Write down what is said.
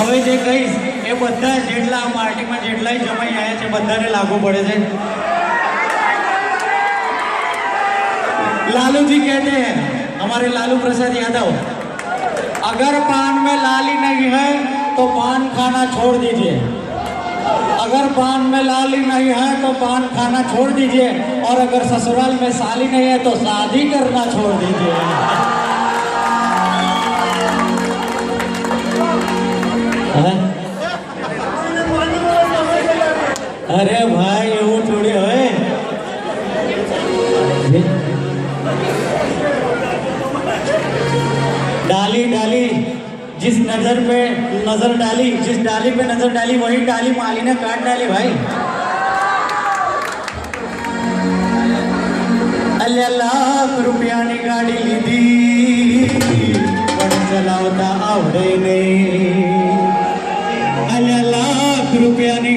હવે જે કહીશ એ બધા જેટલા પાર્ટીમાં જેટલાય જમાઈ આવ્યા છે બધાને લાગુ પડે છે। लालू जी कहते हैं, हमारे लालू प्रसाद यादव, अगर पान में लाली नहीं है तो पान खाना छोड़ दीजिए, अगर पान में लाली नहीं है तो पान खाना छोड़ दीजिए, और अगर ससुराल में साली नहीं है तो शादी करना छोड़ दीजिए। अरे भाई એવું થોડી હોય। डाली डाली जिस नजर पे नजर डाली, जिस डाली पे नजर डाली वही डाली माली ने काट डाली भाई। लाख रुपयानी गाड़ी लीधी पण चलावता आवडे नहीं। लाख रुपयानी